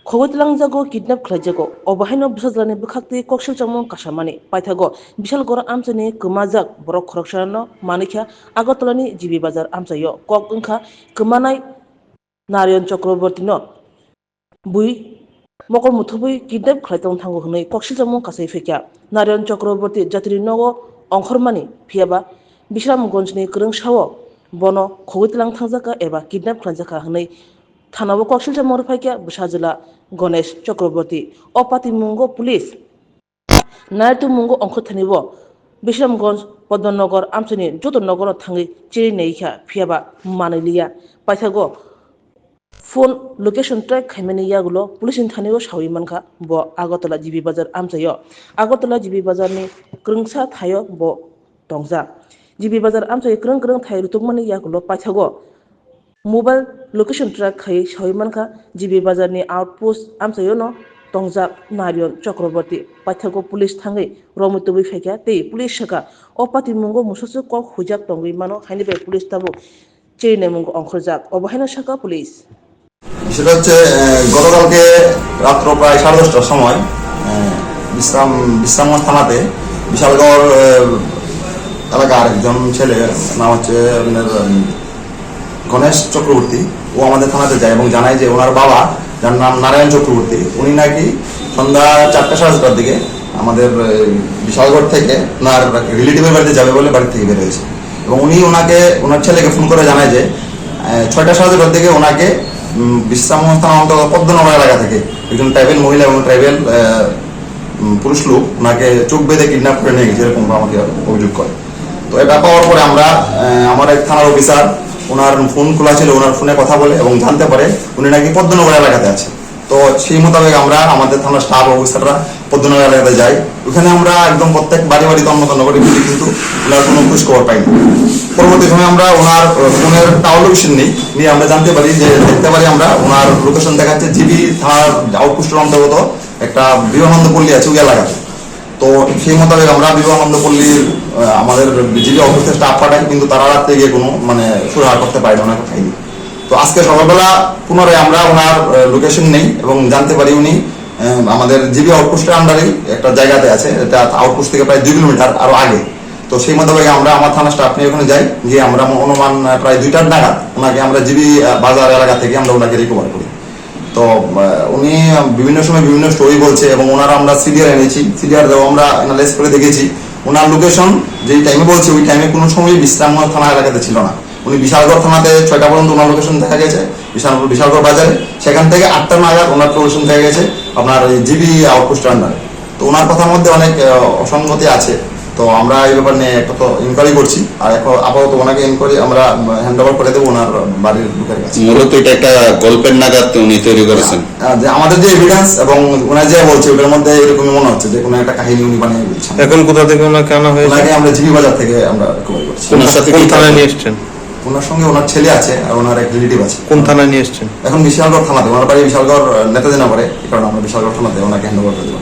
খবরলাংজাগো kidnap খাইজাগো অবহাইনো বিসাজলানি বখাকতি ককশিল চামং কাসামানি পাইথাগো Bishalgarh আমচানি কমাজাক বরক খরকসানো মানিখ্যা আগরতলানি GB Bazar আমচাইयो cock ওংখা কমানাय Narayan चक्रवर्ती no bui mokol muthubui kidnap khlaitong thango hnoi koksil jamung kasai fekya Narayan Chakraborty jatri nogo ongkhormani phiaba bisramgंज ni krungshawo bono khogitlang thangjaka eba kidnap khlaijaka hnoi থানাবো ককশিল চামর ফাইকিয়া বসাজলা গণেশ চক্রবর্তী অপাতি মুঙ্গো police নায়তু মুঙ্গো অংখ থানিব বিশ্রামগঞ্জ পদ্মনগর আমচনি যত নগর থাঙ্গি চিরি নেইখা ফিয়াবা মানিলিয়া পাইথাগো ফোন লোকেশন ট্র্যাক খাইমানি ইয়াগুলো পুলিশিন থানিও সাউই মানখा ब আগরতলা জিবি বাজার আমচাইयो আগরতলা জিবি বাজারनि krungsa thayo ब tongja জিবি বাজার আমচাই krung krung thai rutukmani ইয়াগুলো পাইথাগো मोबाइल लोकेशन ट्रैक खाई साविमानखा जिबि बाजारनि आउटपोस्ट आमचायो न तंजाक नारायण चक्रवर्ती पाइथागो पुलिस थांगै रमितबि फाइका तै पुलिस सका अपाति मुंगो मुसुसु कक हुजाक तंगै मानो हाइनि बे पुलिस ताबो चेने मुंगो अंखरजाक अबहायना सका पुलिस সেটা হচ্ছে গতকালকে রাত্র প্রায় 10:30টার সময় বিশ্রামগঞ্জ থানাতে বিশালগড় এলাকার একজন ছেলে নাম হচ্ছে গণেশ চক্রবর্তী ও আমাদের থানাতে যায় এবং জানায় যে ওনার বাবা যার নাম নারায়ণ চক্রবর্তী উনি নাকি সন্ধ্যা 4:30টার দিকে আমাদের বিশালগড় থেকে ওনার রিলেটিভের বাড়িতে যাবে বলে বাড়ি থেকে বের হয়েছে এবং উনি ওনার ছেলেকে ফোন করে জানায় যে 6:30টার দিকে ওনাকে বিশ্রামগঞ্জ থানা অন্তর্গত পদ্মনগর এলাকা থেকে একজন ট্রাইবেল মহিলা এবং ট্রাইবেল পুরুষ লোক ওনাকে চোখ বেঁধে কিডন্যাপ করে নিয়ে গেছে এরকম আমাকে অভিযোগ করে। তো এটা পাওয়ার পরে আমরা আমার এক থানার অফিসার ওনার ফোন খোলা ছিল, ওনার ফোনে কথা বলে এবং জানতে পারে উনি নাকি পদ্মনগর এলাকাতে আছে। তো সেই মোতাবেক আমরা আমাদের থানার স্টাফ অফিসাররা পদ্মনগর এলাকাতে যাই। ওখানে আমরা একদম প্রত্যেক বাড়ি বাড়ি তন্ন করে কিন্তু ওনার কোনো খোঁজ খবর পাইনি। পরবর্তী সময় আমরা ওনার ফোনের টাওয়ার লোকেশন নিয়ে আমরা জানতে পারি যে দেখতে পারি আমরা ওনার লোকেশন দেখাচ্ছে জিবি থানার আউটপোস্টের অন্তর্গত একটা বিবেকানন্দ পল্লী আছে ওই এলাকাতে। তো সেই মোতাবেক আমরা বিবেকানন্দ পল্লীর আমাদের জিবি অফিসের স্টাফ পাঠাই, কিন্তু তারা রাত্রে গিয়ে কোনো সুরাহা করতে পারি না, ওনাকে পাইনি। তো আজকে সকালবেলা পুনরায় আমরা ওনার লোকেশন নেই এবং জানতে পারি উনি আমাদের জিবি আউটপোস্টের আন্ডারেই একটা জায়গাতে আছে, এটা আউটপোস্ট থেকে প্রায় 2 কিলোমিটার আরো আগে। তো সেই মোতাবেক আমরা আমার থানা স্টাফ নিয়ে ওখানে যাই, গিয়ে আমরা অনুমান প্রায় 2টার নাগাদ ওনাকে আমরা জিবি বাজার এলাকা থেকে আমরা ওনাকে রিকভার করি। তো উনি বিভিন্ন সময় বিভিন্ন স্টোরি বলছে এবং ওনারা আমরা সিডিআর এনেছি, সিডিআর দেওয়া আমরা অ্যানালাইজ করে দেখেছি ওনার লোকেশন যেই টাইমে বলছে ওই টাইমে কোনো সময় বিশ্রামগঞ্জ থানা এলাকাতে ছিল না। উনি বিশালগড় থানাতে 6টা পর্যন্ত ওনার লোকেশন দেখা গেছে বিশালগড় বাজারে, সেখান থেকে 8টা নাগাদ ওনার লোকেশন দেখা গেছে আপনার জিবি আউটপোস্ট আন্ডারে। তো ওনার কথার মধ্যে অনেক অসঙ্গতি আছে। তো আমরা এই ব্যাপার নিয়ে একটা তো ইনকোয়ারি করছি, আর এখন আপাতত ওনাকে ইনকোয়ারি আমরা হ্যান্ড ওভার করে দেবো ওনার বাড়ির লোকের কাছে। মূলত এটা একটা গল্পের নাগাদ উনি তৈরি করেছেন, যে আমাদের যে এভিডেন্স এবং ওনার যে বলছে ওটার মধ্যে এরকমই মনে হচ্ছে যে কোনো একটা কাহিনী উনি বানিয়ে বলছেন। এখন কোথা থেকে ওনাকে আনা হয়েছে? ওনাকে আমরা জিবি বাজার থেকে আমরা রিকভারি করছি। ওনার সাথে কোন থানায় নিয়ে এসেছেন? ওনার সঙ্গে ওনার ছেলে আছে আর ওনার এক রিলেটিভ আছে। কোন থানায় নিয়ে এসেছেন? এখন বিশালগড় থানাতে, ওনার বাড়ি বিশালগড় নেতাজি নগরে, এই কারণে আমরা বিশালগড় থানাতে ওনাকে হ্যান্ড ওভার করে দেবো।